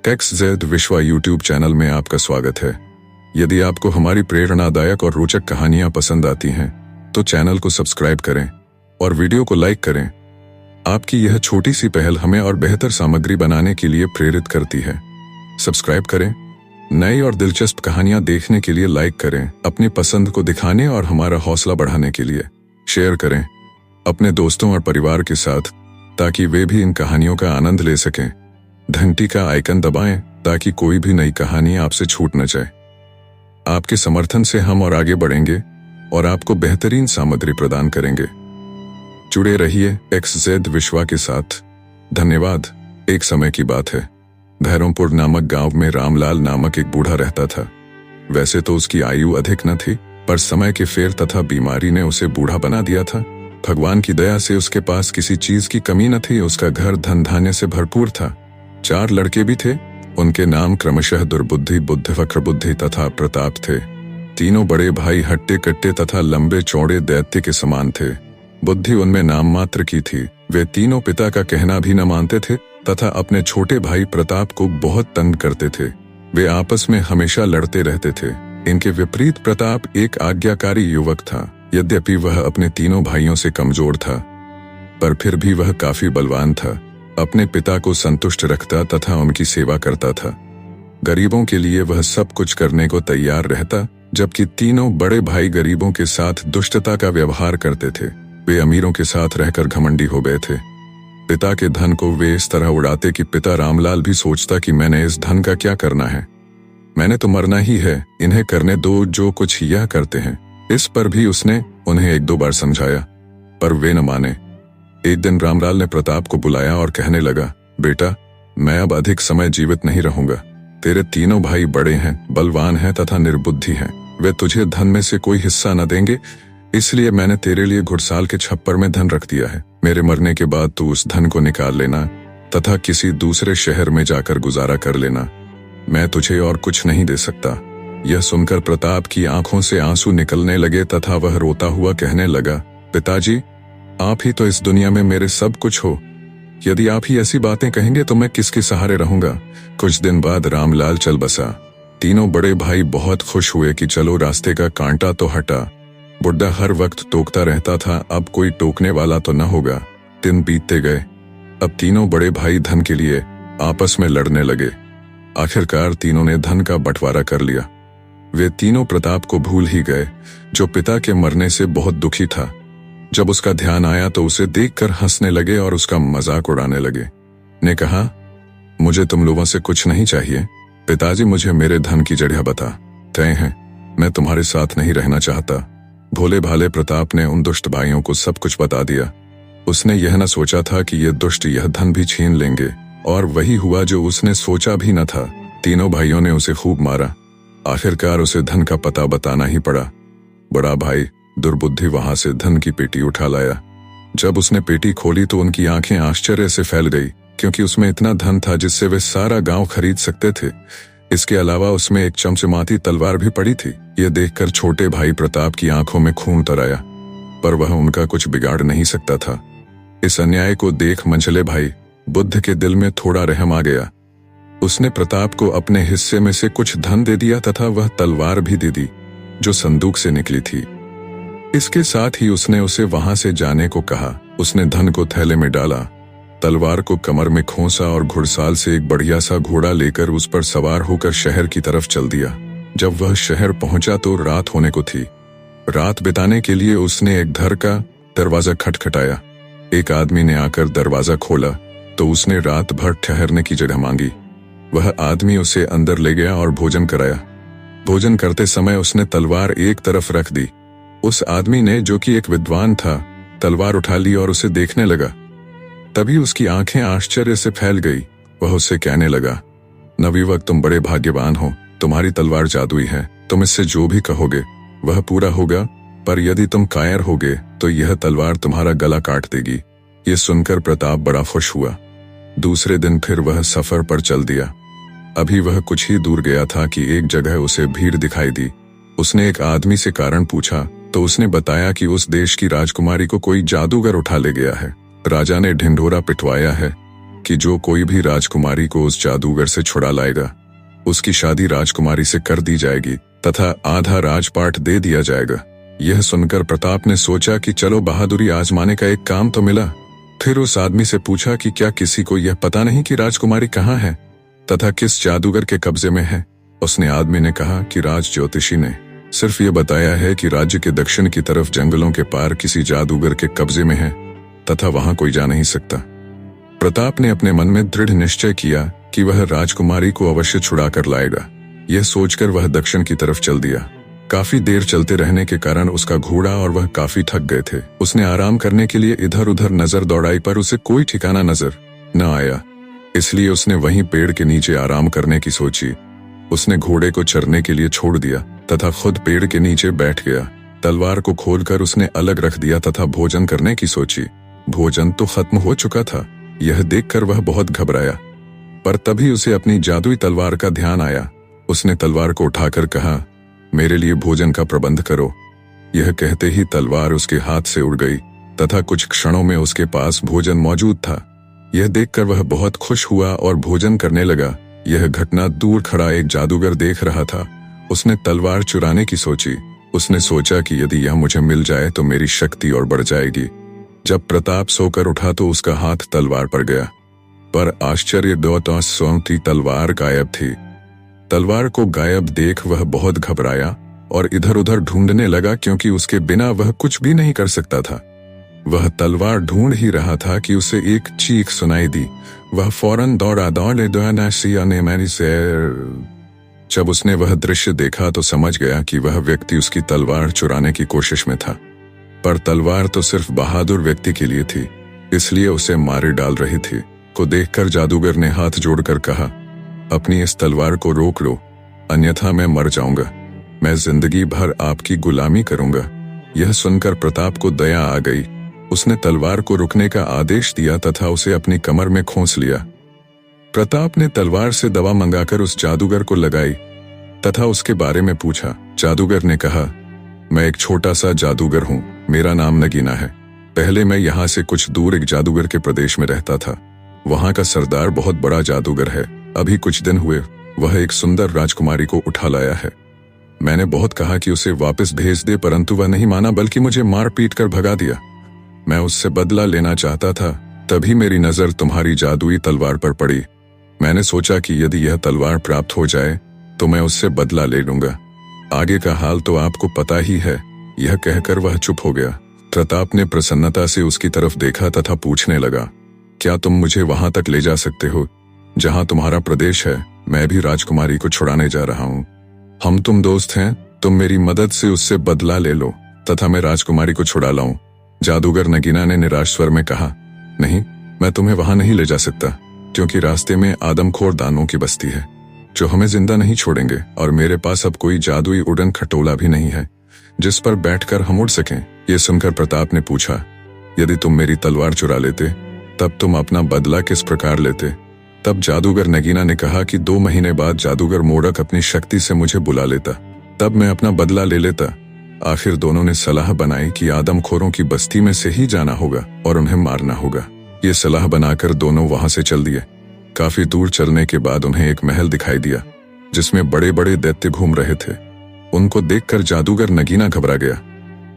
Takes Z विश्वा YouTube channel में आपका स्वागत है। यदि आपको हमारी प्रेरणादायक और रोचक कहानियां पसंद आती हैं तो चैनल को सब्सक्राइब करें और वीडियो को लाइक करें। आपकी यह छोटी सी पहल हमें और बेहतर सामग्री बनाने के लिए प्रेरित करती है। सब्सक्राइब करें, नई और दिलचस्प कहानियां देखने के लिए लाइक करें, अपनी पसंद को दिखाने और हमारा हौसला बढ़ाने के लिए शेयर करें अपने दोस्तों और परिवार के साथ, ताकि वे भी इन कहानियों का आनंद ले सकें। घंटी का आइकन दबाएं ताकि कोई भी नई कहानी आपसे छूट न जाए। आपके समर्थन से हम और आगे बढ़ेंगे और आपको बेहतरीन सामग्री प्रदान करेंगे। जुड़े रहिए XZ विश्वा के साथ। धन्यवाद। एक समय की बात है, धर्मपुर नामक गांव में रामलाल नामक एक बूढ़ा रहता था। वैसे तो उसकी आयु अधिक न थी, पर समय के फेर तथा बीमारी ने उसे बूढ़ा बना दिया था। भगवान की दया से उसके पास किसी चीज की कमी न थी। उसका घर धन धान्य से भरपूर था। 4 लड़के भी थे। उनके नाम क्रमशः दुर्बुद्धि, बुद्धिवक्र बुद्धि तथा प्रताप थे। तीनों बड़े भाई हट्टे कट्टे तथा लंबे चौड़े दैत्य के समान थे। बुद्धि उनमें नाम मात्र की थी। वे तीनों पिता का कहना भी न मानते थे तथा अपने छोटे भाई प्रताप को बहुत तंग करते थे। वे आपस में हमेशा लड़ते रहते थे। इनके विपरीत प्रताप एक आज्ञाकारी युवक था। यद्यपि वह अपने तीनों भाइयों से कमजोर था, पर फिर भी वह काफी बलवान था। अपने पिता को संतुष्ट रखता तथा उनकी सेवा करता था। गरीबों के लिए वह सब कुछ करने को तैयार रहता, जबकि तीनों बड़े भाई गरीबों के साथ दुष्टता का व्यवहार करते थे। वे अमीरों के साथ रहकर घमंडी हो गए थे। पिता के धन को वे इस तरह उड़ाते कि पिता रामलाल भी सोचता कि मैंने इस धन का क्या करना है, मैंने तो मरना ही है, इन्हें करने दो जो कुछ यह करते हैं। इस पर भी उसने उन्हें 1-2 बार समझाया, पर वे न माने। एक दिन रामलाल ने प्रताप को बुलाया और कहने लगा, बेटा, मैं अब अधिक समय जीवित नहीं रहूंगा। तेरे तीनों भाई बड़े हैं, बलवान हैं तथा निर्बुद्धि हैं। वे तुझे धन में से कोई हिस्सा न देंगे, इसलिए मैंने तेरे लिए घुड़साल के छप्पर में धन रख दिया है। मेरे मरने के बाद तू उस धन को निकाल लेना तथा किसी दूसरे शहर में जाकर गुजारा कर लेना। मैं तुझे और कुछ नहीं दे सकता। यह सुनकर प्रताप की आंखों से आंसू निकलने लगे तथा वह रोता हुआ कहने लगा, पिताजी, आप ही तो इस दुनिया में मेरे सब कुछ हो। यदि आप ही ऐसी बातें कहेंगे तो मैं किसके सहारे रहूंगा। कुछ दिन बाद रामलाल चल बसा। तीनों बड़े भाई बहुत खुश हुए कि चलो रास्ते का कांटा तो हटा। बुड्ढा हर वक्त टोकता रहता था, अब कोई टोकने वाला तो न होगा। दिन बीतते गए। अब तीनों बड़े भाई धन के लिए आपस में लड़ने लगे। आखिरकार तीनों ने धन का बंटवारा कर लिया। वे तीनों प्रताप को भूल ही गए, जो पिता के मरने से बहुत दुखी था। जब उसका ध्यान आया तो उसे देखकर हंसने लगे और उसका मजाक उड़ाने लगे। ने कहा, मुझे तुम लोगों से कुछ नहीं चाहिए। पिताजी, मुझे मेरे धन की जगह बता। तय है, मैं तुम्हारे साथ नहीं रहना चाहता। भोले भाले प्रताप ने उन दुष्ट भाइयों को सब कुछ बता दिया। उसने यह न सोचा था कि ये दुष्ट यह धन भी छीन लेंगे, और वही हुआ जो उसने सोचा भी न था। तीनों भाइयों ने उसे खूब मारा। आखिरकार उसे धन का पता बताना ही पड़ा। बड़ा भाई दुर्बुद्धि वहां से धन की पेटी उठा लाया। जब उसने पेटी खोली तो उनकी आंखें आश्चर्य से फैल गई, क्योंकि उसमें इतना धन था जिससे वे सारा गांव खरीद सकते थे। इसके अलावा उसमें एक चमचमाती तलवार भी पड़ी थी। यह देखकर छोटे भाई प्रताप की आंखों में खून तर आया, पर वह उनका कुछ बिगाड़ नहीं सकता था। इस अन्याय को देख मंझले भाई बुद्ध के दिल में थोड़ा रहम आ गया। उसने प्रताप को अपने हिस्से में से कुछ धन दे दिया तथा वह तलवार भी दे दी जो संदूक से निकली थी। इसके साथ ही उसने उसे वहां से जाने को कहा। उसने धन को थैले में डाला, तलवार को कमर में खोसा और घुड़साल से एक बढ़िया सा घोड़ा लेकर उस पर सवार होकर शहर की तरफ चल दिया। जब वह शहर पहुंचा तो रात होने को थी। रात बिताने के लिए उसने एक घर का दरवाजा खटखटाया। एक आदमी ने आकर दरवाजा खोला तो उसने रात भर ठहरने की जगह मांगी। वह आदमी उसे अंदर ले गया और भोजन कराया। भोजन करते समय उसने तलवार एक तरफ रख दी। उस आदमी ने, जो कि एक विद्वान था, तलवार उठा ली और उसे देखने लगा। तभी उसकी आंखें आश्चर्य से फैल गई। वह उससे कहने लगा, नवयुवक, तुम बड़े भाग्यवान हो। तुम्हारी तलवार जादुई है। तुम इससे जो भी कहोगे वह पूरा होगा, पर यदि तुम कायर होगे तो यह तलवार तुम्हारा गला काट देगी। ये सुनकर प्रताप बड़ा खुश हुआ। दूसरे दिन फिर वह सफर पर चल दिया। अभी वह कुछ ही दूर गया था कि एक जगह उसे भीड़ दिखाई दी। उसने एक आदमी से कारण पूछा तो उसने बताया कि उस देश की राजकुमारी को कोई जादूगर उठा ले गया है। राजा ने ढिंढोरा पिटवाया है कि जो कोई भी राजकुमारी को उस जादूगर से छुड़ा लाएगा उसकी शादी राजकुमारी से कर दी जाएगी तथा आधा राजपाट दे दिया जाएगा। यह सुनकर प्रताप ने सोचा कि चलो बहादुरी आजमाने का एक काम तो मिला। फिर उस आदमी से पूछा कि क्या किसी को यह पता नहीं कि राजकुमारी कहाँ है तथा किस जादूगर के कब्जे में है। उसने आदमी ने कहा कि राज ज्योतिषी ने सिर्फ ये बताया है कि राज्य के दक्षिण की तरफ जंगलों के पार किसी जादूगर के कब्जे में है तथा वहां कोई जा नहीं सकता। प्रताप ने अपने मन में दृढ़ निश्चय किया कि वह राजकुमारी को अवश्य छुड़ा कर लाएगा। यह सोचकर वह दक्षिण की तरफ चल दिया। काफी देर चलते रहने के कारण उसका घोड़ा और वह काफी थक गए थे। उसने आराम करने के लिए इधर उधर नजर दौड़ाई पर उसे कोई ठिकाना नजर न आया, इसलिए उसने वहीं पेड़ के नीचे आराम करने की सोची। उसने घोड़े को चरने के लिए छोड़ दिया तथा खुद पेड़ के नीचे बैठ गया। तलवार को खोलकर उसने अलग रख दिया तथा भोजन करने की सोची। भोजन तो खत्म हो चुका था। यह देखकर वह बहुत घबराया, पर तभी उसे अपनी जादुई तलवार का ध्यान आया। उसने तलवार को उठाकर कहा, मेरे लिए भोजन का प्रबंध करो। यह कहते ही तलवार उसके हाथ से उड़ गई तथा कुछ क्षणों में उसके पास भोजन मौजूद था। यह देखकर वह बहुत खुश हुआ और भोजन करने लगा। यह घटना दूर खड़ा एक जादूगर देख रहा था। उसने तलवार चुराने की सोची। उसने सोचा कि यदि यह मुझे मिल जाए तो मेरी शक्ति और बढ़ जाएगी। जब प्रताप सोकर उठा तो उसका हाथ तलवार पर गया, पर आश्चर्य की तलवार गायब थी। तलवार को गायब देख वह बहुत घबराया और इधर उधर ढूंढने लगा, क्योंकि उसके बिना वह कुछ भी नहीं कर सकता था। वह तलवार ढूंढ ही रहा था कि उसे एक चीख सुनाई दी। वह फौरन दौड़ा। जब उसने वह दृश्य देखा तो समझ गया कि वह व्यक्ति उसकी तलवार चुराने की कोशिश में था, पर तलवार तो सिर्फ बहादुर व्यक्ति के लिए थी, इसलिए उसे मारे डाल रही थी। को देखकर जादूगर ने हाथ जोड़कर कहा, अपनी इस तलवार को रोक लो, अन्यथा मैं मर जाऊंगा। मैं जिंदगी भर आपकी गुलामी करूंगा। यह सुनकर प्रताप को दया आ गई। उसने तलवार को रुकने का आदेश दिया तथा उसे अपनी कमर में खोस लिया। प्रताप ने तलवार से दवा मंगाकर उस जादूगर को लगाई तथा उसके बारे में पूछा। जादूगर ने कहा, मैं एक छोटा सा जादूगर हूँ, मेरा नाम नगीना है। पहले मैं यहाँ से कुछ दूर एक जादूगर के प्रदेश में रहता था। वहाँ का सरदार बहुत बड़ा जादूगर है। अभी कुछ दिन हुए वह एक सुंदर राजकुमारी को उठा लाया है। मैंने बहुत कहा कि उसे वापस भेज दे, परंतु वह नहीं माना, बल्कि मुझे मार पीट कर भगा दिया। मैं उससे बदला लेना चाहता था, तभी मेरी नजर तुम्हारी जादुई तलवार पर पड़ी। मैंने सोचा कि यदि यह तलवार प्राप्त हो जाए तो मैं उससे बदला ले लूंगा। आगे का हाल तो आपको पता ही है। यह कहकर वह चुप हो गया। प्रताप ने प्रसन्नता से उसकी तरफ देखा तथा पूछने लगा, क्या तुम मुझे वहां तक ले जा सकते हो जहां तुम्हारा प्रदेश है? मैं भी राजकुमारी को छुड़ाने जा रहा हूँ। हम तुम दोस्त हैं, तुम मेरी मदद से उससे बदला ले लो तथा मैं राजकुमारी को छुड़ा लाऊं। जादूगर नगीना ने निराश स्वर में कहा, नहीं, मैं तुम्हें वहां नहीं ले जा सकता, क्योंकि रास्ते में आदमखोर दानवों की बस्ती है जो हमें जिंदा नहीं छोड़ेंगे, और मेरे पास अब कोई जादुई उड़न खटोला भी नहीं है जिस पर बैठकर हम उड़ सकें। ये सुनकर प्रताप ने पूछा, यदि तुम मेरी तलवार चुरा लेते तब तुम अपना बदला किस प्रकार लेते? तब जादूगर नगीना ने कहा कि 2 महीने बाद जादूगर मोड़क अपनी शक्ति से मुझे बुला लेता, तब मैं अपना बदला ले लेता। आखिर दोनों ने सलाह बनाई कि आदमखोरों की बस्ती में से ही जाना होगा और उन्हें मारना होगा। ये सलाह बनाकर दोनों वहां से चल दिए। काफी दूर चलने के बाद उन्हें एक महल दिखाई दिया जिसमें बड़े बड़े दैत्य घूम रहे थे। उनको देखकर जादूगर नगीना घबरा गया,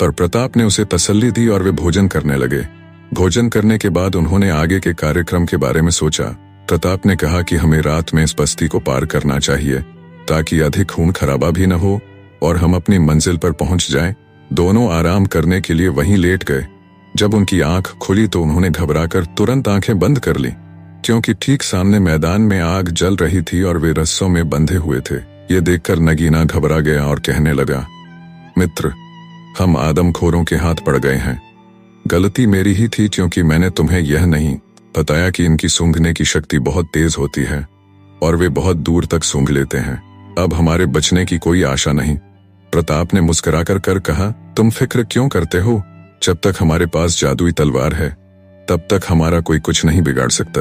पर प्रताप ने उसे तसल्ली दी और वे भोजन करने लगे। भोजन करने के बाद उन्होंने आगे के कार्यक्रम के बारे में सोचा। प्रताप ने कहा कि हमें रात में इस बस्ती को पार करना चाहिए ताकि अधिक खून खराबा भी न हो और हम अपनी मंजिल पर पहुंच जाएं। दोनों आराम करने के लिए वहीं लेट गए। जब उनकी आंख खुली तो उन्होंने घबराकर तुरंत आंखें बंद कर ली, क्योंकि ठीक सामने मैदान में आग जल रही थी और वे रस्सों में बंधे हुए थे। ये देखकर नगीना घबरा गया और कहने लगा, मित्र, हम आदमखोरों के हाथ पड़ गए हैं। गलती मेरी ही थी, क्योंकि मैंने तुम्हें यह नहीं बताया कि इनकी सूंघने की शक्ति बहुत तेज होती है और वे बहुत दूर तक सूंघ लेते हैं। अब हमारे बचने की कोई आशा नहीं। प्रताप ने मुस्कुराकर कर कहा, तुम फिक्र क्यों करते हो? जब तक हमारे पास जादुई तलवार है तब तक हमारा कोई कुछ नहीं बिगाड़ सकता।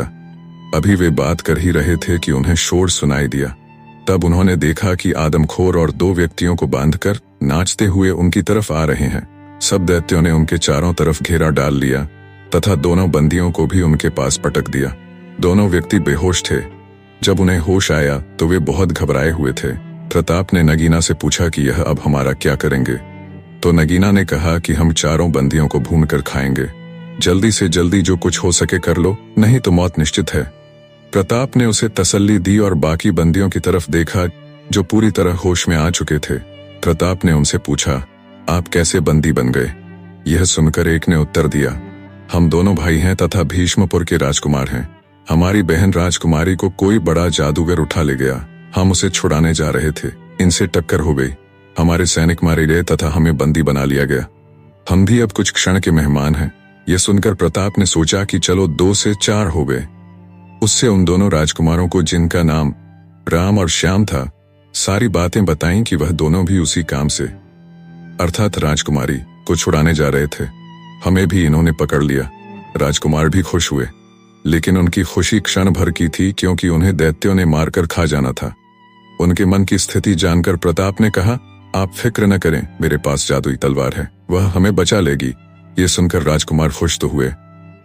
अभी वे बात कर ही रहे थे कि उन्हें शोर सुनाई दिया। तब उन्होंने देखा कि आदमखोर और 2 व्यक्तियों को बांधकर नाचते हुए उनकी तरफ आ रहे हैं। सब दैत्यों ने उनके चारों तरफ घेरा डाल लिया तथा दोनों बंदियों को भी उनके पास पटक दिया। दोनों व्यक्ति बेहोश थे। जब उन्हें होश आया तो वे बहुत घबराए हुए थे। प्रताप ने नगीना से पूछा कि यह अब हमारा क्या करेंगे? तो नगीना ने कहा कि हम चारों बंदियों को भून कर खाएंगे। जल्दी से जल्दी जो कुछ हो सके कर लो, नहीं तो मौत निश्चित है। प्रताप ने उसे तसल्ली दी और बाकी बंदियों की तरफ देखा जो पूरी तरह होश में आ चुके थे। प्रताप ने उनसे पूछा, आप कैसे बंदी बन गए? यह सुनकर एक ने उत्तर दिया, हम दोनों भाई हैं तथा भीष्मपुर के राजकुमार हैं। हमारी बहन राजकुमारी को कोई बड़ा जादूगर उठा ले गया। हम उसे छुड़ाने जा रहे थे, इनसे टक्कर हो गई। हमारे सैनिक मारे गए तथा हमें बंदी बना लिया गया। हम भी अब कुछ क्षण के मेहमान हैं। यह सुनकर प्रताप ने सोचा कि चलो 2 से 4 हो गए। उससे उन दोनों राजकुमारों को, जिनका नाम राम और श्याम था, सारी बातें बताईं कि वह दोनों भी उसी काम से, अर्थात राजकुमारी को छुड़ाने जा रहे थे। हमें भी इन्होंने पकड़ लिया। राजकुमार भी खुश हुए, लेकिन उनकी खुशी क्षण भर की थी, क्योंकि उन्हें दैत्यों ने मारकर खा जाना था। उनके मन की स्थिति जानकर प्रताप ने कहा, आप फिक्र न करें, मेरे पास जादुई तलवार है, वह हमें बचा लेगी। ये सुनकर राजकुमार खुश तो हुए,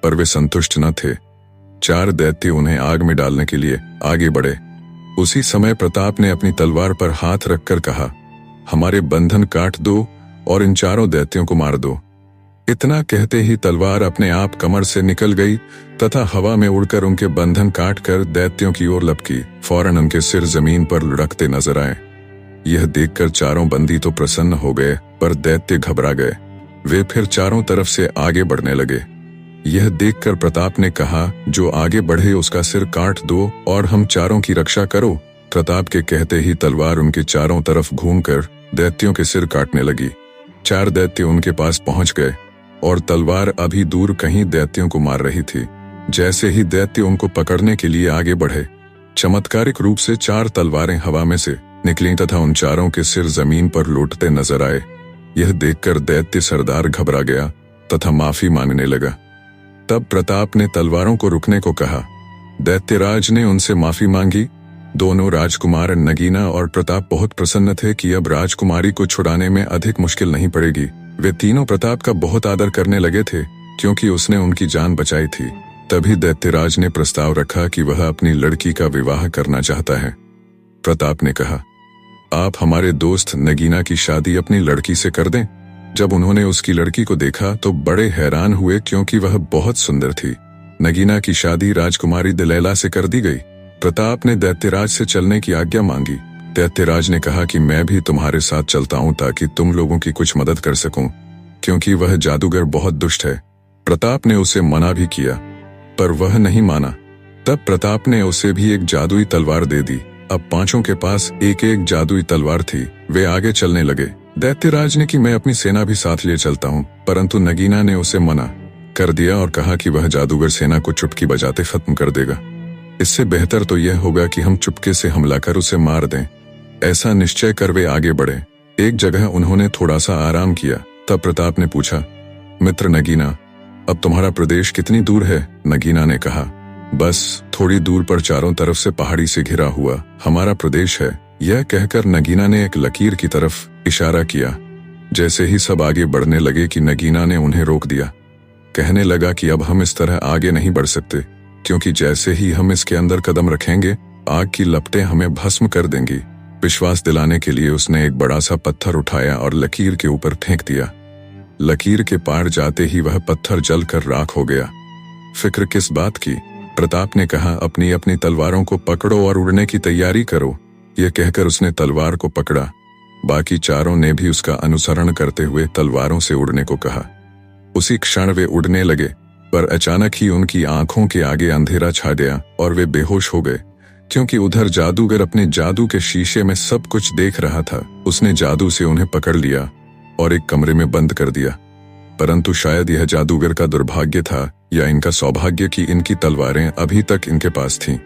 पर वे संतुष्ट न थे। 4 दैत्य उन्हें आग में डालने के लिए आगे बढ़े। उसी समय प्रताप ने अपनी तलवार पर हाथ रखकर कहा, हमारे बंधन काट दो और इन 4 दैत्यों को मार दो। इतना कहते ही तलवार अपने आप कमर से निकल गई तथा हवा में उड़कर उनके बंधन काटकर दैत्यों की ओर लपकी। फौरन उनके सिर जमीन पर लुढ़कते नजर आए। यह देखकर चारों बंदी तो प्रसन्न हो गए, पर दैत्य घबरा गए। वे फिर चारों तरफ से आगे बढ़ने लगे। यह देखकर प्रताप ने कहा, जो आगे बढ़े उसका सिर काट दो और हम चारों की रक्षा करो। प्रताप के कहते ही तलवार उनके चारों तरफ घूमकर दैत्यों के सिर काटने लगी। 4 दैत्य उनके पास पहुंच गए और तलवार अभी दूर कहीं दैत्यों को मार रही थी। जैसे ही दैत्य उनको पकड़ने के लिए आगे बढ़े, चमत्कारिक रूप से 4 तलवारें हवा में से निकलीं तथा उन चारों के सिर जमीन पर लौटते नजर आए। यह देखकर दैत्य सरदार घबरा गया तथा माफी मांगने लगा। तब प्रताप ने तलवारों को रुकने को कहा। दैत्यराज ने उनसे माफी मांगी। दोनों राजकुमार नगीना और प्रताप बहुत प्रसन्न थे कि अब राजकुमारी को छुड़ाने में अधिक मुश्किल नहीं पड़ेगी। वे तीनों प्रताप का बहुत आदर करने लगे थे, क्योंकि उसने उनकी जान बचाई थी। तभी दैत्यराज ने प्रस्ताव रखा कि वह अपनी लड़की का विवाह करना चाहता है। प्रताप ने कहा, आप हमारे दोस्त नगीना की शादी अपनी लड़की से कर दें। जब उन्होंने उसकी लड़की को देखा तो बड़े हैरान हुए, क्योंकि वह बहुत सुंदर थी। नगीना की शादी राजकुमारी दिलैला से कर दी गई। प्रताप ने दैत्यराज से चलने की आज्ञा मांगी। दैत्यराज ने कहा कि मैं भी तुम्हारे साथ चलता हूं ताकि तुम लोगों की कुछ मदद कर सकूं, क्योंकि वह जादूगर बहुत दुष्ट है। प्रताप ने उसे मना भी किया, पर वह नहीं माना। तब प्रताप ने उसे भी एक जादुई तलवार दे दी। अब 5 के पास एक एक जादुई तलवार थी। वे आगे चलने लगे। दैत्यराज ने कि मैं अपनी सेना भी साथ ले चलता हूँ, परंतु नगीना ने उसे मना कर दिया और कहा कि वह जादूगर सेना को चुटकी बजाते खत्म कर देगा। इससे बेहतर तो यह होगा कि हम चुपके से हमला कर उसे मार दें। ऐसा निश्चय कर वे आगे बढ़े। एक जगह उन्होंने थोड़ा सा आराम किया। तब प्रताप ने पूछा, मित्र नगीना, अब तुम्हारा प्रदेश कितनी दूर है? नगीना ने कहा, बस थोड़ी दूर पर चारों तरफ से पहाड़ी से घिरा हुआ हमारा प्रदेश है। यह कहकर नगीना ने एक लकीर की तरफ इशारा किया। जैसे ही सब आगे बढ़ने लगे कि नगीना ने उन्हें रोक दिया। कहने लगा कि अब हम इस तरह आगे नहीं बढ़ सकते, क्योंकि जैसे ही हम इसके अंदर कदम रखेंगे, आग की लपटें हमें भस्म कर देंगी। विश्वास दिलाने के लिए उसने एक बड़ा सा पत्थर उठाया और लकीर के ऊपर फेंक दिया। लकीर के पार जाते ही वह पत्थर जलकर राख हो गया। फिक्र किस बात की? प्रताप ने कहा, अपनी अपनी तलवारों को पकड़ो और उड़ने की तैयारी करो। यह कहकर उसने तलवार को पकड़ा। बाकी चारों ने भी उसका अनुसरण करते हुए तलवारों से उड़ने को कहा। उसी क्षण वे उड़ने लगे, पर अचानक ही उनकी आंखों के आगे अंधेरा छा गया और वे बेहोश हो गए, क्योंकि उधर जादूगर अपने जादू के शीशे में सब कुछ देख रहा था। उसने जादू से उन्हें पकड़ लिया और एक कमरे में बंद कर दिया। परंतु शायद यह जादूगर का दुर्भाग्य था या इनका सौभाग्य कि इनकी तलवारें अभी तक इनके पास थीं।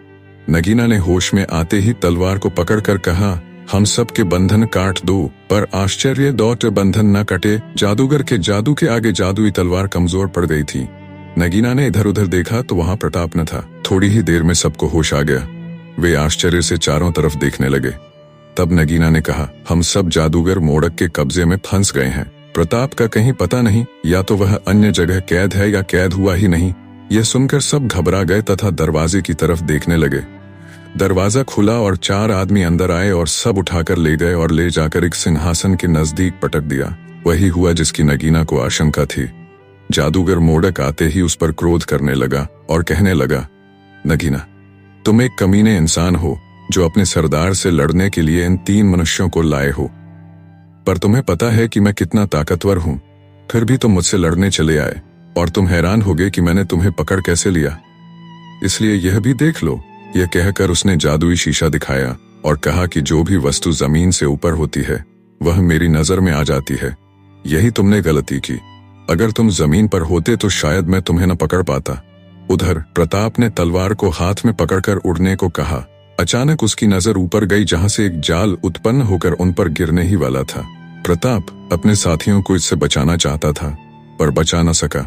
नगीना ने होश में आते ही तलवार को पकड़कर कहा, हम सब के बंधन काट दो। पर आश्चर्य दौट बंधन न कटे। जादूगर के जादू के आगे जादुई तलवार कमजोर पड़ गई थी। नगीना ने इधर उधर देखा तो वहां प्रताप न था। थोड़ी ही देर में सबको होश आ गया। वे आश्चर्य से चारों तरफ देखने लगे। तब नगीना ने कहा, हम सब जादूगर मोड़क के कब्जे में फंस गए हैं। प्रताप का कहीं पता नहीं, या तो वह अन्य जगह कैद है या कैद हुआ ही नहीं। यह सुनकर सब घबरा गए तथा दरवाजे की तरफ देखने लगे। दरवाजा खुला और 4 आदमी अंदर आए और सब उठाकर ले गए और ले जाकर एक सिंहासन के नजदीक पटक दिया। वही हुआ जिसकी नगीना को आशंका थी। जादूगर मोडक आते ही उस पर क्रोध करने लगा और कहने लगा, नगीना, तुम एक कमीने इंसान हो जो अपने सरदार से लड़ने के लिए इन 3 मनुष्यों को लाए हो। पर तुम्हें पता है कि मैं कितना ताकतवर हूं, फिर भी तुम मुझसे लड़ने चले आए और तुम हैरान होगे कि मैंने तुम्हें पकड़ कैसे लिया। इसलिए यह भी देख लो। यह कहकर उसने जादुई शीशा दिखाया और कहा कि जो भी वस्तु जमीन से ऊपर होती है वह मेरी नजर में आ जाती है। यही तुमने गलती की। अगर तुम जमीन पर होते तो शायद मैं तुम्हें न पकड़ पाता। उधर प्रताप ने तलवार को हाथ में पकड़कर उड़ने को कहा। अचानक उसकी नजर ऊपर गई जहां से एक जाल उत्पन्न होकर उन पर गिरने ही वाला था। प्रताप अपने साथियों को इससे बचाना चाहता था पर बचा न सका,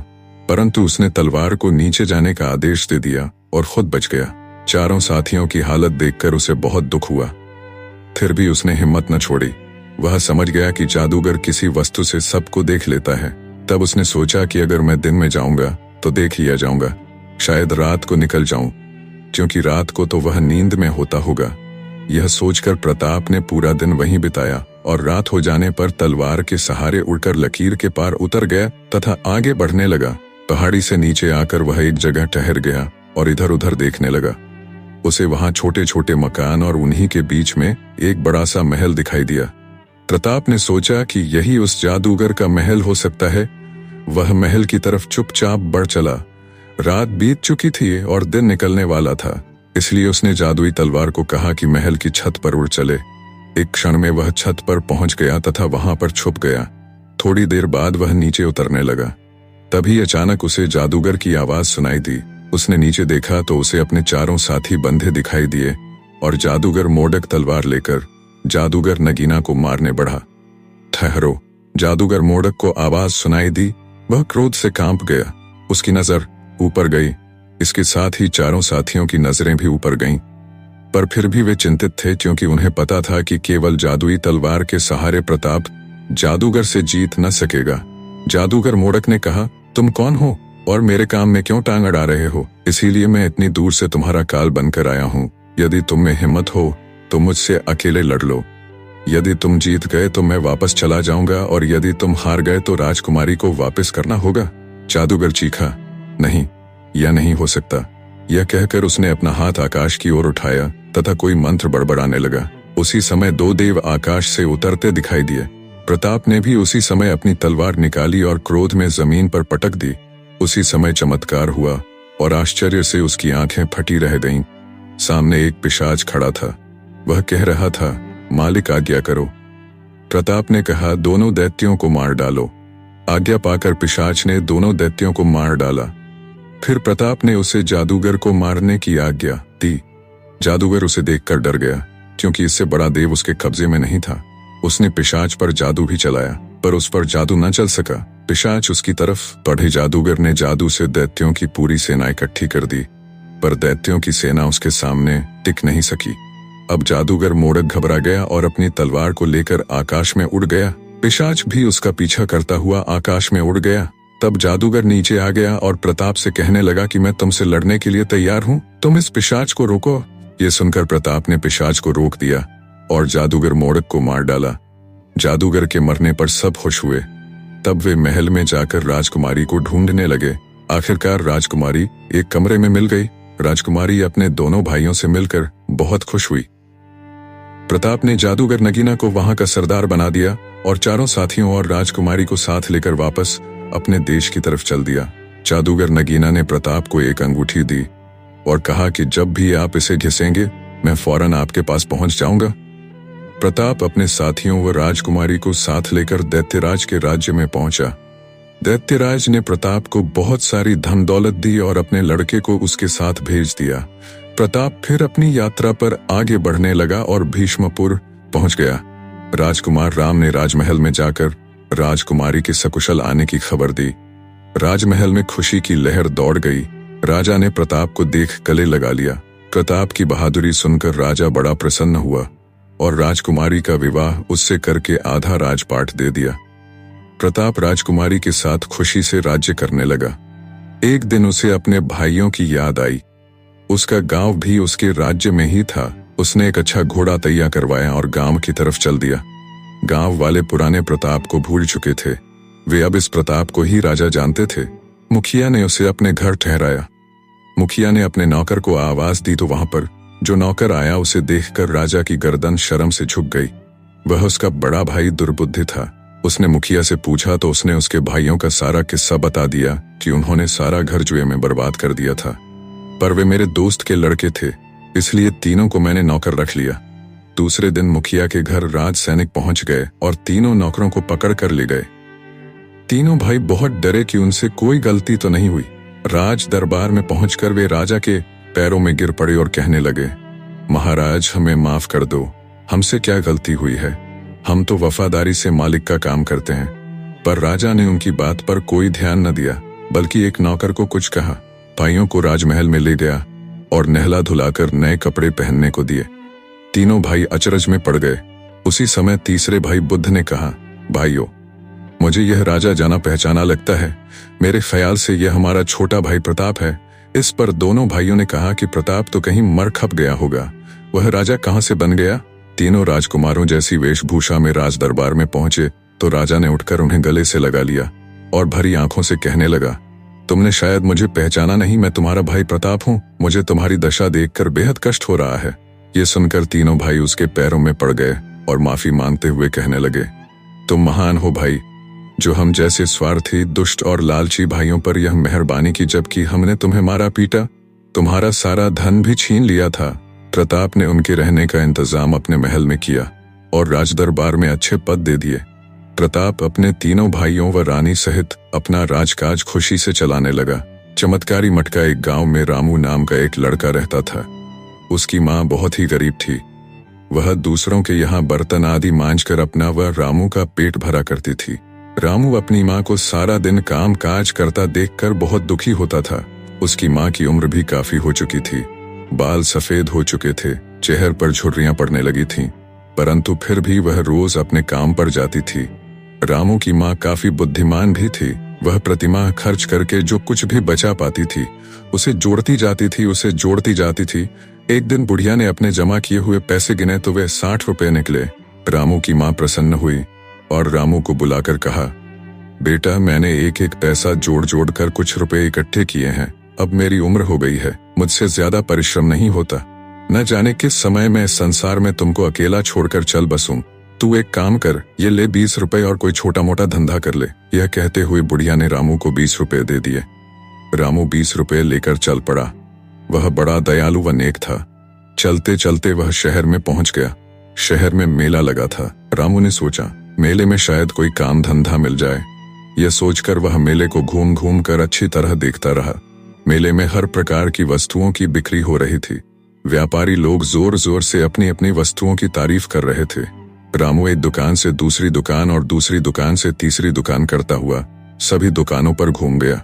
परंतु उसने तलवार को नीचे जाने का आदेश दे दिया और खुद बच गया। चारों साथियों की हालत देखकर उसे बहुत दुख हुआ, फिर भी उसने हिम्मत न छोड़ी। वह समझ गया कि जादूगर किसी वस्तु से सबको देख लेता है। तब उसने सोचा कि अगर मैं दिन में जाऊंगा तो देख लिया जाऊंगा, शायद रात को निकल जाऊं, क्योंकि रात को तो वह नींद में होता होगा। यह सोचकर प्रताप ने पूरा दिन वहीं बिताया और रात हो जाने पर तलवार के सहारे उड़कर लकीर के पार उतर गया तथा आगे बढ़ने लगा। पहाड़ी से नीचे आकर वह एक जगह ठहर गया और इधर उधर देखने लगा। उसे वहां छोटे छोटे मकान और उन्हीं के बीच में एक बड़ा सा महल दिखाई दिया। प्रताप ने सोचा कि यही उस जादूगर का महल हो सकता है। वह महल की तरफ चुपचाप बढ़ चला। रात बीत चुकी थी और दिन निकलने वाला था, इसलिए उसने जादुई तलवार को कहा कि महल की छत पर उड़ चले। एक क्षण में वह छत पर पहुंच गया तथा वहां पर छुप गया। थोड़ी देर बाद वह नीचे उतरने लगा। तभी अचानक उसे जादूगर की आवाज सुनाई दी। उसने नीचे देखा तो उसे अपने चारों साथी बंधे दिखाई दिए और जादूगर मोडक तलवार लेकर जादूगर नगीना को मारने बढ़ा। ठहरो! जादूगर मोडक को आवाज सुनाई दी। वह क्रोध से कांप गया। उसकी नजर ऊपर गई। इसके साथ ही चारों साथियों की नजरें भी ऊपर गईं, पर फिर भी वे चिंतित थे क्योंकि उन्हें पता था कि केवल जादुई तलवार के सहारे प्रताप जादूगर से जीत न सकेगा। जादूगर मोडक ने कहा, तुम कौन हो और मेरे काम में क्यों टांग अड़ा रहे हो? इसीलिए मैं इतनी दूर से तुम्हारा काल बनकर आया हूँ। यदि तुम में हिम्मत हो तो मुझसे अकेले लड़ लो। यदि तुम जीत गए तो मैं वापस चला जाऊंगा और यदि तुम हार गए तो राजकुमारी को वापस करना होगा। जादूगर चीखा, नहीं, यह नहीं हो सकता। यह कहकर उसने अपना हाथ आकाश की ओर उठाया तथा कोई मंत्र बड़बड़ाने लगा। उसी समय 2 देव आकाश से उतरते दिखाई दिए। प्रताप ने भी उसी समय अपनी तलवार निकाली और क्रोध में जमीन पर पटक दी। उसी समय चमत्कार हुआ और आश्चर्य से उसकी आंखें फटी रह गईं। सामने एक पिशाच खड़ा था। वह कह रहा था, मालिक आज्ञा करो। प्रताप ने कहा, दोनों दैत्यों को मार डालो। आज्ञा पाकर पिशाच ने दोनों दैत्यों को मार डाला। फिर प्रताप ने उसे जादूगर को मारने की आज्ञा दी। जादूगर उसे देखकर डर गया क्योंकि इससे बड़ा देव उसके कब्जे में नहीं था। उसने पिशाच पर जादू भी चलाया पर उस पर जादू न चल सका। पिशाच उसकी तरफ बढ़े। जादूगर ने जादू से दैत्यों की पूरी सेना इकट्ठी कर दी, पर दैत्यों की सेना उसके सामने टिक नहीं सकी। अब जादूगर मोडक घबरा गया और अपनी तलवार को लेकर आकाश में उड़ गया। पिशाच भी उसका पीछा करता हुआ आकाश में उड़ गया। तब जादूगर नीचे आ गया और प्रताप से कहने लगा कि मैं तुमसे लड़ने के लिए तैयार हूँ, तुम इस पिशाच को रोको। ये सुनकर प्रताप ने पिशाच को रोक दिया और जादूगर मोडक को मार डाला। जादूगर के मरने पर सब खुश हुए। तब वे महल में जाकर राजकुमारी को ढूंढने लगे। आखिरकार राजकुमारी एक कमरे में मिल गई। राजकुमारी अपने दोनों भाइयों से मिलकर बहुत खुश हुई। प्रताप ने जादूगर नगीना को वहां का सरदार बना दिया और चारों साथियों और राजकुमारी को साथ लेकर वापस अपने देश की तरफ चल दिया। जादूगर नगीना ने प्रताप को एक अंगूठी दी और कहा कि जब भी आप इसे घिसेंगे मैं फौरन आपके पास पहुंच जाऊंगा। प्रताप अपने साथियों व राजकुमारी को साथ लेकर दैत्यराज के राज्य में पहुंचा। दैत्यराज ने प्रताप को बहुत सारी धन दौलत दी और अपने लड़के को उसके साथ भेज दिया। प्रताप फिर अपनी यात्रा पर आगे बढ़ने लगा और भीष्मपुर पहुंच गया। राजकुमार राम ने राजमहल में जाकर राजकुमारी के सकुशल आने की खबर दी। राजमहल में खुशी की लहर दौड़ गई। राजा ने प्रताप को देख गले लगा लिया। प्रताप की बहादुरी सुनकर राजा बड़ा प्रसन्न हुआ और राजकुमारी का विवाह उससे करके आधा राजपाट दे दिया। प्रताप राजकुमारी के साथ खुशी से राज्य करने लगा। एक दिन उसे अपने भाइयों की याद आई। उसका गांव भी उसके राज्य में ही था। उसने एक अच्छा घोड़ा तैयार करवाया और गांव की तरफ चल दिया। गांव वाले पुराने प्रताप को भूल चुके थे। वे अब इस प्रताप को ही राजा जानते थे। मुखिया ने उसे अपने घर ठहराया। मुखिया ने अपने नौकर को आवाज दी तो वहां पर जो नौकर आया उसे देखकर राजा की गर्दन शर्म से झुक गई। वह उसका बड़ा भाई दुर्बुद्धि था। उसने मुखिया से पूछा तो उसने उसके भाइयों का सारा किस्सा बता दिया कि उन्होंने सारा घर जुए में बर्बाद कर दिया था, पर वे मेरे दोस्त के लड़के थे, इसलिए तीनों को मैंने नौकर रख लिया। दूसरे दिन मुखिया के घर राज सैनिक पहुंच गए और तीनों नौकरों को पकड़ कर ले गए। तीनों भाई बहुत डरे कि उनसे कोई गलती तो नहीं हुई। राज दरबार में पहुंचकर वे राजा के पैरों में गिर पड़े और कहने लगे, महाराज हमें माफ कर दो, हमसे क्या गलती हुई है, हम तो वफादारी से मालिक का काम करते हैं। पर राजा ने उनकी बात पर कोई ध्यान न दिया, बल्कि एक नौकर को कुछ कहा, भाइयों को राजमहल में ले गया और नहला धुलाकर नए कपड़े पहनने को दिए। तीनों भाई अचरज में पड़ गए। उसी समय तीसरे भाई बुद्ध ने कहा, भाइयों मुझे यह राजा जाना पहचाना लगता है, मेरे ख्याल से यह हमारा छोटा भाई प्रताप है। इस पर दोनों भाइयों ने कहा कि प्रताप तो कहीं मर खप गया होगा, वह राजा कहां से बन गया। तीनों राजकुमारों जैसी वेशभूषा में राज दरबार में पहुंचे तो राजा ने उठकर उन्हें गले से लगा लिया और भरी आंखों से कहने लगा, तुमने शायद मुझे पहचाना नहीं, मैं तुम्हारा भाई प्रताप हूँ। मुझे तुम्हारी दशा देखकर बेहद कष्ट हो रहा है। ये सुनकर तीनों भाई उसके पैरों में पड़ गए और माफी मांगते हुए कहने लगे, तुम महान हो भाई, जो हम जैसे स्वार्थी, दुष्ट और लालची भाइयों पर यह मेहरबानी की, जबकि हमने तुम्हें मारा पीटा, तुम्हारा सारा धन भी छीन लिया था। प्रताप ने उनके रहने का इंतजाम अपने महल में किया और राजदरबार में अच्छे पद दे दिए। प्रताप अपने तीनों भाइयों व रानी सहित अपना राजकाज खुशी से चलाने लगा। चमत्कारी मटका एक गांव में रामू नाम का एक लड़का रहता था। उसकी माँ बहुत ही गरीब थी। वह दूसरों के यहाँ बर्तन आदि मांझकर अपना व रामू का पेट भरा करती थी। रामू अपनी माँ को सारा दिन काम काज करता देखकर बहुत दुखी होता था। उसकी माँ की उम्र भी काफी हो चुकी थी, बाल सफेद हो चुके थे, चेहरे पर झुर्रियां पड़ने लगी थीं, परंतु फिर भी वह रोज अपने काम पर जाती थी। रामू की माँ काफी बुद्धिमान भी थी। वह प्रतिमाह खर्च करके जो कुछ भी बचा पाती थी उसे जोड़ती जाती थी। एक दिन बुढ़िया ने अपने जमा किए हुए पैसे गिने तो वे 60 रुपए निकले। रामू की माँ प्रसन्न हुई और रामू को बुलाकर कहा, बेटा मैंने एक एक पैसा जोड़ कर कुछ रुपए इकट्ठे किए हैं। अब मेरी उम्र हो गई है, मुझसे ज्यादा परिश्रम नहीं होता। न जाने किस समय मैं इस संसार में तुमको अकेला छोड़कर चल बसूं। तू एक काम कर, ये ले 20 रुपए और कोई छोटा मोटा धंधा कर ले। यह कहते हुए बुढ़िया ने रामू को 20 रुपए दे दिए। रामू 20 रुपए लेकर चल पड़ा। वह बड़ा दयालु व नेक था। चलते चलते वह शहर में पहुंच गया। शहर में मेला लगा था। रामू ने सोचा, मेले में शायद कोई काम धंधा मिल जाए। यह सोचकर वह मेले को घूम घूम कर अच्छी तरह देखता रहा। मेले में हर प्रकार की वस्तुओं की बिक्री हो रही थी। व्यापारी लोग जोर जोर से अपनी अपनी वस्तुओं की तारीफ कर रहे थे। रामू एक दुकान से दूसरी दुकान और दूसरी दुकान से तीसरी दुकान करता हुआ सभी दुकानों पर घूम गया,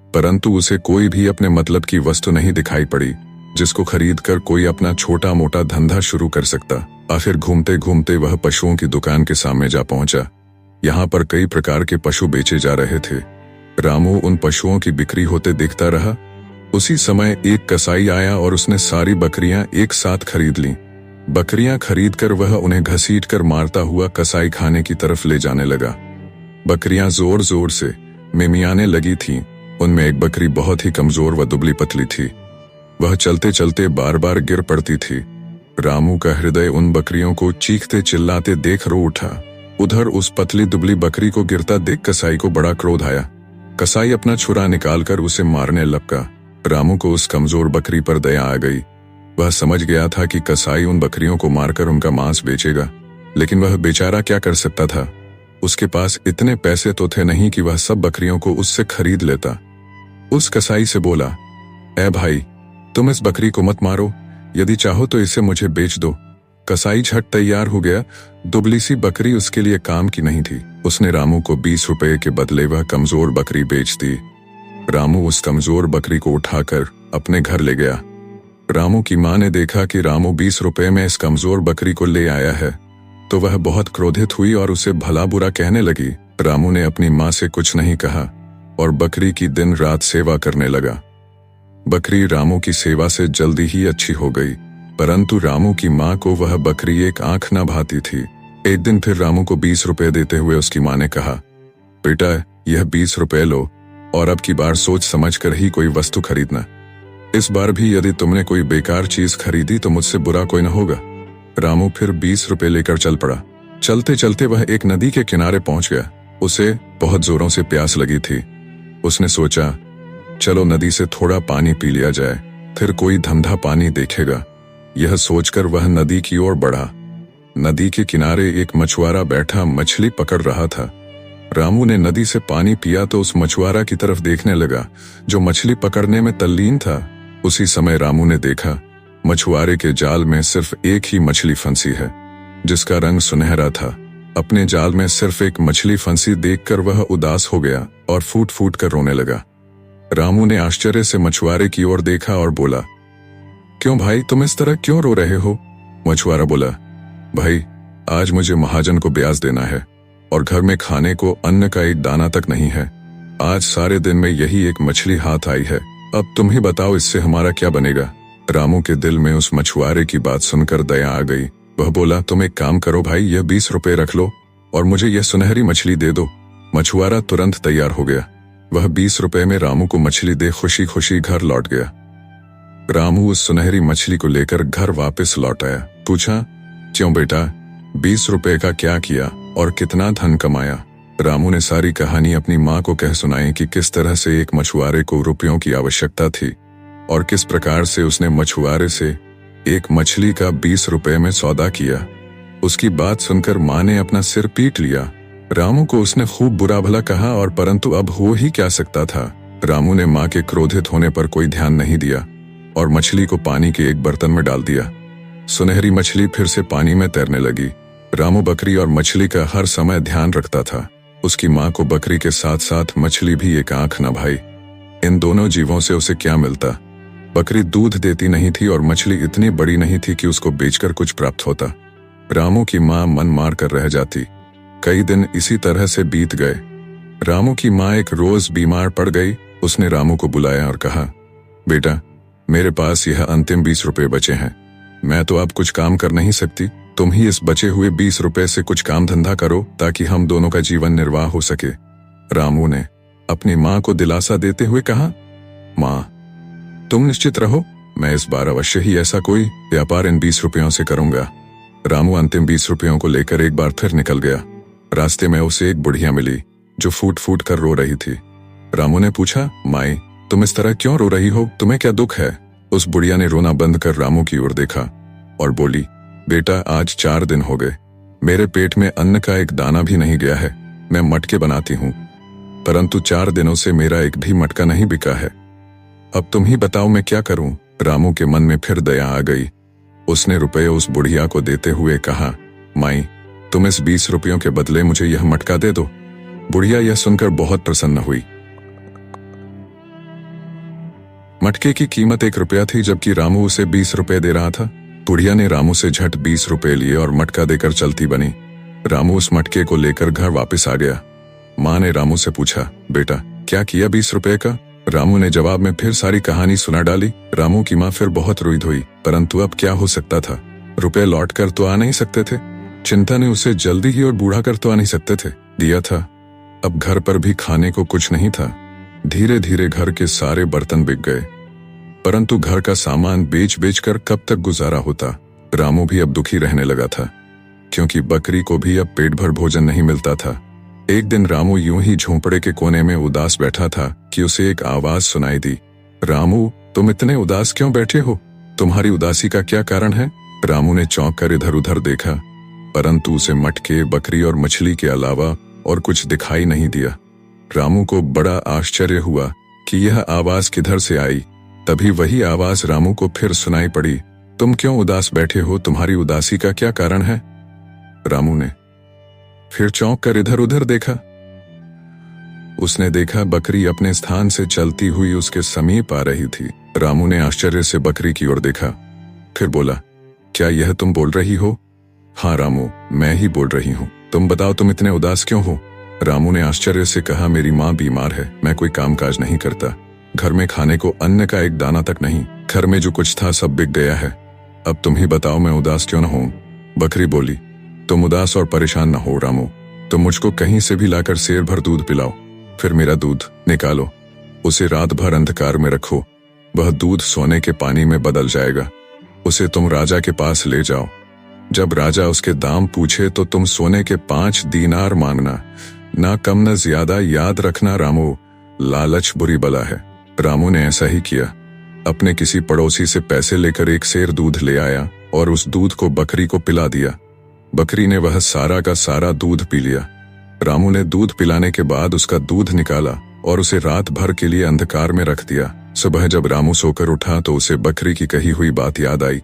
परंतु उसे कोई भी अपने मतलब की वस्तु नहीं दिखाई पड़ी जिसको खरीदकर कोई अपना छोटा मोटा धंधा शुरू कर सकता। आखिर घूमते घूमते वह पशुओं की दुकान के सामने जा पहुंचा। यहाँ पर कई प्रकार के पशु बेचे जा रहे थे। रामू उन पशुओं की बिक्री होते देखता रहा। उसी समय एक कसाई आया और उसने सारी बकरियां एक साथ खरीद लीं। बकरियां खरीदकर वह उन्हें घसीट कर मारता हुआ कसाई खाने की तरफ ले जाने लगा। बकरियां जोर जोर से मिमियाने लगी थीं। उनमें एक बकरी बहुत ही कमजोर व दुबली पतली थी। वह चलते चलते बार बार गिर पड़ती थी। रामू का हृदय उन बकरियों को चीखते चिल्लाते देख रो उठा। उधर उस पतली दुबली बकरी को गिरता देख कसाई को बड़ा क्रोध आया। कसाई अपना छुरा निकालकर उसे मारने लगा। रामू को उस कमजोर बकरी पर दया आ गई। वह समझ गया था कि कसाई उन बकरियों को मारकर उनका मांस बेचेगा, लेकिन वह बेचारा क्या कर सकता था। उसके पास इतने पैसे तो थे नहीं कि वह सब बकरियों को उससे खरीद लेता। उस कसाई से बोला, ए भाई, तुम इस बकरी को मत मारो, यदि चाहो तो इसे मुझे बेच दो। कसाई झट तैयार हो गया। दुबली सी बकरी उसके लिए काम की नहीं थी। उसने रामू को 20 रुपए के बदले वह कमजोर बकरी बेच दी। रामू उस कमजोर बकरी को उठाकर अपने घर ले गया। रामू की माँ ने देखा कि रामू 20 रुपए में इस कमजोर बकरी को ले आया है तो वह बहुत क्रोधित हुई और उसे भला बुरा कहने लगी। रामू ने अपनी माँ से कुछ नहीं कहा और बकरी की दिन रात सेवा करने लगा। बकरी रामू की सेवा से जल्दी ही अच्छी हो गई, परंतु रामू की माँ को वह बकरी एक आंख न भाती थी। एक दिन फिर रामू को 20 रुपए देते हुए उसकी माँ ने कहा, बेटा यह 20 रुपए लो और अब की बार सोच समझ कर ही कोई वस्तु खरीदना। इस बार भी यदि तुमने कोई बेकार चीज खरीदी तो मुझसे बुरा कोई न होगा। रामू फिर 20 रुपए लेकर चल पड़ा। चलते चलते वह एक नदी के किनारे पहुंच गया। उसे बहुत जोरों से प्यास लगी थी। उसने सोचा, चलो नदी से थोड़ा पानी पी लिया जाए, फिर कोई धंधा पानी देखेगा। यह सोचकर वह नदी की ओर बढ़ा। नदी के किनारे एक मछुआरा बैठा मछली पकड़ रहा था। रामू ने नदी से पानी पिया तो उस मछुआरा की तरफ देखने लगा जो मछली पकड़ने में तल्लीन था। उसी समय रामू ने देखा मछुआरे के जाल में सिर्फ एक ही मछली फंसी है, जिसका रंग सुनहरा था। अपने जाल में सिर्फ एक मछली फंसी देखकर वह उदास हो गया और फूट फूट कर रोने लगा। रामू ने आश्चर्य से मछुआरे की ओर देखा और बोला, क्यों भाई, तुम इस तरह क्यों रो रहे हो? मछुआरा बोला, भाई आज मुझे महाजन को ब्याज देना है और घर में खाने को अन्न का एक दाना तक नहीं है। आज सारे दिन में यही एक मछली हाथ आई है। अब तुम ही बताओ इससे हमारा क्या बनेगा? रामू के दिल में उस मछुआरे की बात सुनकर दया आ गई। वह बोला, तुम एक काम करो भाई, यह 20 रुपए रख लो और मुझे यह सुनहरी मछली दे दो। मछुआरा तुरंत तैयार हो गया। वह 20 रुपए में रामू को मछली दे खुशी खुशी घर लौट गया। रामू उस सुनहरी मछली को लेकर घर वापस लौट आया। पूछा, क्यों बेटा, 20 रुपए का क्या किया और कितना धन कमाया? रामू ने सारी कहानी अपनी माँ को कह सुनाई कि किस तरह से एक मछुआरे को रुपयों की आवश्यकता थी और किस प्रकार से उसने मछुआरे से एक मछली का 20 रुपए में सौदा किया। उसकी बात सुनकर माँ ने अपना सिर पीट लिया। रामू को उसने खूब बुरा भला कहा और परंतु अब हो ही क्या सकता था। रामू ने माँ के क्रोधित होने पर कोई ध्यान नहीं दिया और मछली को पानी के एक बर्तन में डाल दिया। सुनहरी मछली फिर से पानी में तैरने लगी। रामू बकरी और मछली का हर समय ध्यान रखता था। उसकी माँ को बकरी के साथ साथ मछली भी एक आंख न भाई। इन दोनों जीवों से उसे क्या मिलता? बकरी दूध देती नहीं थी और मछली इतनी बड़ी नहीं थी कि उसको बेचकर कुछ प्राप्त होता। रामू की माँ मन मार कर रह जाती। कई दिन इसी तरह से बीत गए। रामू की माँ एक रोज बीमार पड़ गई। उसने रामू को बुलाया और कहा, बेटा मेरे पास यह अंतिम 20 रुपए बचे हैं। मैं तो अब कुछ काम कर नहीं सकती। तुम ही इस बचे हुए 20 रुपए से कुछ काम धंधा करो ताकि हम दोनों का जीवन निर्वाह हो सके। रामू ने अपनी माँ को दिलासा देते हुए कहा, माँ तुम निश्चित रहो, मैं इस बार अवश्य ही ऐसा कोई व्यापार इन 20 रुपयों से करूंगा। रामू अंतिम 20 रुपयों को लेकर एक बार फिर निकल गया। रास्ते में उसे एक बुढ़िया मिली जो फूट फूट कर रो रही थी। रामू ने पूछा, माई तुम इस तरह क्यों रो रही हो? तुम्हें क्या दुख है? उस बुढ़िया ने रोना बंद कर रामू की ओर देखा और बोली, बेटा आज 4 दिन हो गए, मेरे पेट में अन्न का एक दाना भी नहीं गया है। मैं मटके बनाती हूँ, परंतु 4 दिनों से मेरा एक भी मटका नहीं बिका है। अब तुम ही बताओ मैं क्या करूं? रामू के मन में फिर दया आ गई। उसने रुपए उस बुढ़िया को देते हुए कहा, माई तुम इस 20 रुपयों के बदले मुझे यह मटका दे दो। बुढ़िया यह सुनकर बहुत प्रसन्न हुई। मटके की कीमत 1 रुपया थी, जबकि रामू उसे 20 रुपए दे रहा था। बुढ़िया ने रामू से झट 20 रुपए लिए और मटका देकर चलती बनी। रामू उस मटके को लेकर घर वापस आ गया। माँ ने रामू से पूछा, बेटा क्या किया 20 रुपए का? रामू ने जवाब में फिर सारी कहानी सुना डाली। रामू की माँ फिर बहुत रोई धोई, परंतु अब क्या हो सकता था? रुपए लौट कर तो आ नहीं सकते थे। चिंता ने उसे जल्दी ही और बूढ़ा कर तो आ नहीं सकते थे। दिया था, अब घर पर भी खाने को कुछ नहीं था। धीरे धीरे घर के सारे बर्तन बिक गए, परंतु घर का सामान बेच बेच कर कब तक गुजारा होता। रामू भी अब दुखी रहने लगा था, क्योंकि बकरी को भी अब पेट भर भोजन नहीं मिलता था। एक दिन रामू यूं ही झोंपड़े के कोने में उदास बैठा था कि उसे एक आवाज सुनाई दी, रामू तुम इतने उदास क्यों बैठे हो? तुम्हारी उदासी का क्या कारण है? रामू ने चौंक कर इधर उधर देखा, परंतु उसे मटके, बकरी और मछली के अलावा और कुछ दिखाई नहीं दिया। रामू को बड़ा आश्चर्य हुआ कि यह आवाज किधर से आई। तभी वही आवाज रामू को फिर सुनाई पड़ी, तुम क्यों उदास बैठे हो? तुम्हारी उदासी का क्या कारण है? रामू ने फिर चौंक कर इधर उधर देखा। उसने देखा बकरी अपने स्थान से चलती हुई उसके समीप आ रही थी। रामू ने आश्चर्य से बकरी की ओर देखा, फिर बोला, क्या यह तुम बोल रही हो? हाँ रामू, मैं ही बोल रही हूँ। तुम बताओ तुम इतने उदास क्यों हो? रामू ने आश्चर्य से कहा, मेरी माँ बीमार है, मैं कोई कामकाज नहीं करता, घर में खाने को अन्न का एक दाना तक नहीं, घर में जो कुछ था सब बिक गया है। अब तुम ही बताओ मैं उदास क्यों न हूं। बकरी बोली, तुम उदास और परेशान न हो रामू, तुम मुझको कहीं से भी लाकर सेर भर दूध पिलाओ, फिर मेरा दूध निकालो, उसे रात भर अंधकार में रखो, वह दूध सोने के पानी में बदल जाएगा। उसे तुम राजा के पास ले जाओ, जब राजा उसके दाम पूछे तो तुम सोने के 5 दीनार मांगना, ना कम न ज्यादा। याद रखना रामू, लालच बुरी बला है। रामू ने ऐसा ही किया, अपने किसी पड़ोसी से पैसे लेकर एक सेर दूध ले आया और उस दूध को बकरी को पिला दिया। बकरी ने वह सारा का सारा दूध पी लिया। रामू ने दूध पिलाने के बाद उसका दूध निकाला और उसे रात भर के लिए अंधकार में रख दिया। सुबह जब रामू सोकर उठा तो उसे बकरी की कही हुई बात याद आई।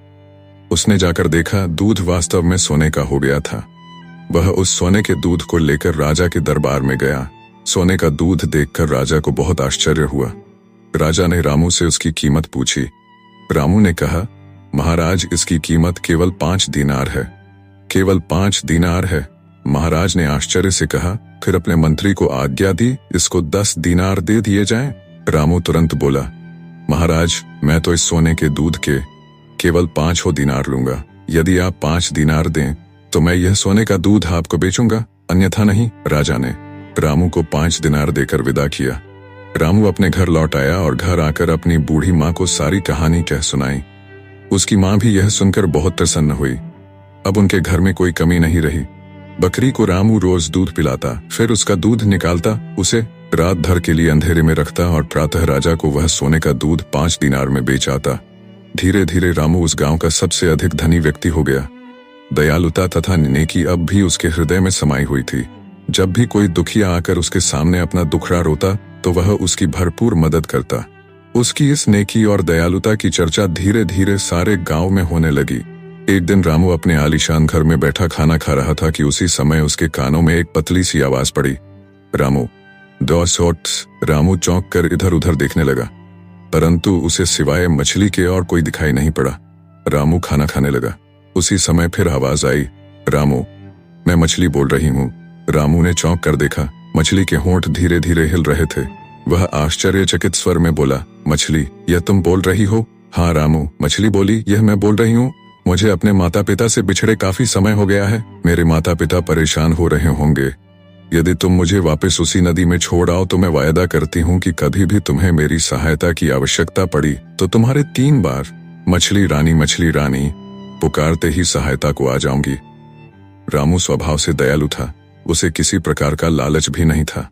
उसने जाकर देखा दूध वास्तव में सोने का हो गया था। वह उस सोने के दूध को लेकर राजा के दरबार में गया। सोने का दूध देखकर राजा को बहुत आश्चर्य हुआ। राजा ने रामू से उसकी कीमत पूछी। रामू ने कहा, महाराज इसकी कीमत केवल 5 दीनार है। केवल 5 दीनार है? महाराज ने आश्चर्य से कहा, फिर अपने मंत्री को आज्ञा दी इसको 10 दीनार दे दिए जाएं। रामू तुरंत बोला, महाराज मैं तो इस सोने के दूध के केवल 5 दीनार लूंगा। यदि आप 5 दीनार दें तो मैं यह सोने का दूध आपको बेचूंगा, अन्यथा नहीं। राजा ने रामू को 5 दीनार देकर विदा किया। रामू अपने घर लौट आया और घर आकर अपनी बूढ़ी माँ को सारी कहानी कह सुनाई। उसकी माँ भी यह सुनकर बहुत प्रसन्न हुई। अब उनके घर में कोई कमी नहीं रही। बकरी को रामू रोज दूध पिलाता, फिर उसका दूध निकालता, उसे रात भर के लिए अंधेरे में रखता और प्रातः राजा को वह सोने का दूध 5 दीनार में बेच आता। धीरे धीरे रामू उस गांव का सबसे अधिक धनी व्यक्ति हो गया। दयालुता तथा नेकी अब भी उसके हृदय में समाई हुई थी। जब भी कोई दुखिया आकर उसके सामने अपना दुखड़ा रोता तो वह उसकी भरपूर मदद करता। उसकी इस नेकी और दयालुता की चर्चा धीरे धीरे सारे गांव में होने लगी। एक दिन रामू अपने आलीशान घर में बैठा खाना खा रहा था कि उसी समय उसके कानों में एक पतली सी आवाज पड़ी, रामू। 2 शॉट्स। रामू चौंक कर इधर उधर देखने लगा, परंतु उसे सिवाय मछली के और कोई दिखाई नहीं पड़ा। रामू खाना खाने लगा। उसी समय फिर आवाज आई, रामू मैं मछली बोल रही हूँ। रामू ने चौंक कर देखा, मछली के होंठ धीरे धीरे हिल रहे थे। वह आश्चर्यचकित स्वर में बोला, मछली यह तुम बोल रही हो? हाँ रामू, मछली बोली, यह मैं बोल रही हूँ। मुझे अपने माता पिता से बिछड़े काफी समय हो गया है। मेरे माता पिता परेशान हो रहे होंगे। यदि तुम मुझे वापस उसी नदी में छोड़ आओ तो मैं वायदा करती हूँ कि कभी भी तुम्हें मेरी सहायता की आवश्यकता पड़ी तो तुम्हारे 3 बार मछली रानी पुकारते ही सहायता को आ जाऊंगी। रामू स्वभाव से दयालु था, उसे किसी प्रकार का लालच भी नहीं था,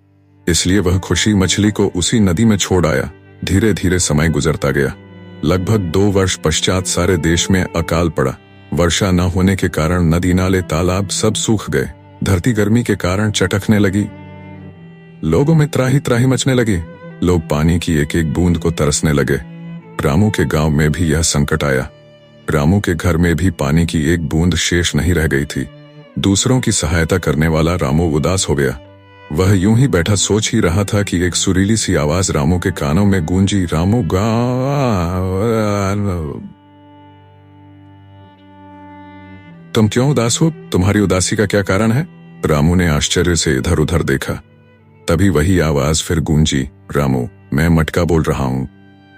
इसलिए वह खुशी मछली को उसी नदी में छोड़ आया। धीरे धीरे समय गुजरता गया। लगभग 2 वर्ष पश्चात सारे देश में अकाल पड़ा। वर्षा न होने के कारण नदी नाले तालाब सब सूख गए। धरती गर्मी के कारण चटकने लगी। लोगों में त्राही त्राही मचने लगी। लोग पानी की एक एक बूंद को तरसने लगे। रामू के गांव में भी यह संकट आया। रामू के घर में भी पानी की एक बूंद शेष नहीं रह गई थी। दूसरों की सहायता करने वाला रामू उदास हो गया। वह यूं ही बैठा सोच ही रहा था कि एक सुरीली सी आवाज रामू के कानों में गूंजी, रामू तुम क्यों उदास हो? तुम्हारी उदासी का क्या कारण है? रामू ने आश्चर्य से इधर उधर देखा। तभी वही आवाज फिर गूंजी, रामू मैं मटका बोल रहा हूँ।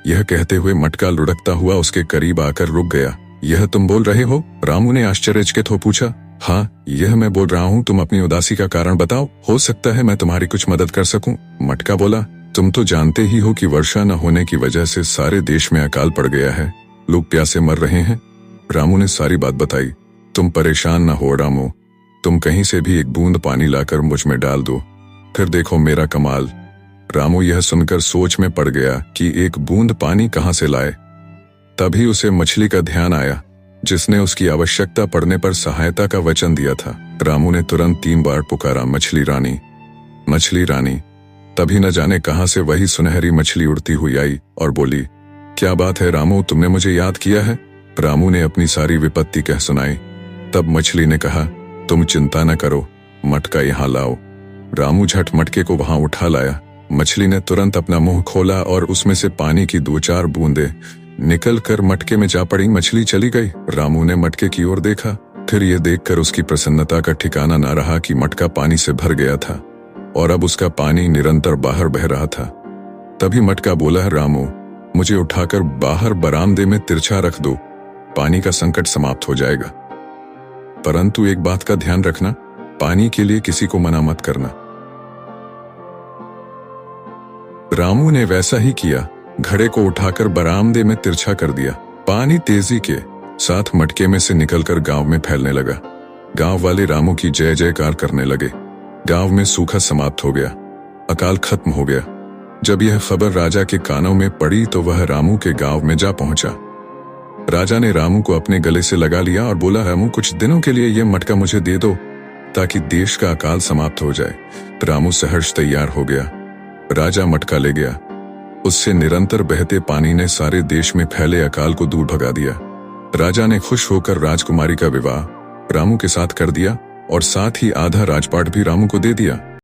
यह कहते हुए मटका लुढ़कता हुआ उसके करीब आकर रुक गया। यह तुम बोल रहे हो? रामू ने आश्चर्यचकित हो पूछा। हाँ, यह मैं बोल रहा हूँ। तुम अपनी उदासी का कारण बताओ, हो सकता है मैं तुम्हारी कुछ मदद कर सकूं। मटका बोला, तुम तो जानते ही हो कि वर्षा न होने की वजह से सारे देश में अकाल पड़ गया है। लोग प्यासे मर रहे हैं। रामू ने सारी बात बताई। तुम परेशान न हो रामू, तुम कहीं से भी एक बूंद पानी लाकर मुझ में डाल दो, फिर देखो मेरा कमाल। रामू यह सुनकर सोच में पड़ गया कि एक बूंद पानी कहाँ से लाए। तभी उसे मछली का ध्यान आया, जिसने उसकी आवश्यकता पड़ने पर सहायता का वचन दिया था। रामू ने तुरंत 3 बार पुकारा, मछली रानी, मछली रानी। तभी न जाने कहां से वही सुनहरी मछली उड़ती हुई आई और बोली, क्या बात है रामू, तुमने मुझे याद किया है? रामू ने अपनी सारी विपत्ति कह सुनाई। तब मछली ने कहा, तुम चिंता न करो, मटका यहाँ लाओ। रामू झट मटके को वहां उठा लाया। मछली ने तुरंत अपना मुंह खोला और उसमें से पानी की 2-4 बूंदे निकल कर मटके में जा पड़ी। मछली चली गई। रामू ने मटके की ओर देखा, फिर यह देखकर उसकी प्रसन्नता का ठिकाना न रहा कि मटका पानी से भर गया था। और अब उसका पानी निरंतर बाहर बह रहा था। तभी मटका बोला, रामू, मुझे उठाकर बाहर बरामदे में तिरछा रख दो, पानी का संकट समाप्त हो जाएगा। परंतु एक बात का ध्यान रखना, पानी के लिए किसी को मना मत करना। रामू ने वैसा ही किया, घड़े को उठाकर बरामदे में तिरछा कर दिया। पानी तेजी के साथ मटके में से निकलकर गांव में फैलने लगा। गांव वाले रामू की जय जयकार करने लगे। गांव में सूखा समाप्त हो गया, अकाल खत्म हो गया। जब यह खबर राजा के कानों में पड़ी तो वह रामू के गांव में जा पहुंचा। राजा ने रामू को अपने गले से लगा लिया और बोला, रामू, कुछ दिनों के लिए यह मटका मुझे दे दो ताकि देश का अकाल समाप्त हो जाए। रामू सहर्ष तैयार हो गया। राजा मटका ले गया। उससे निरंतर बहते पानी ने सारे देश में फैले अकाल को दूर भगा दिया। राजा ने खुश होकर राजकुमारी का विवाह रामू के साथ कर दिया और साथ ही आधा राजपाट भी रामू को दे दिया।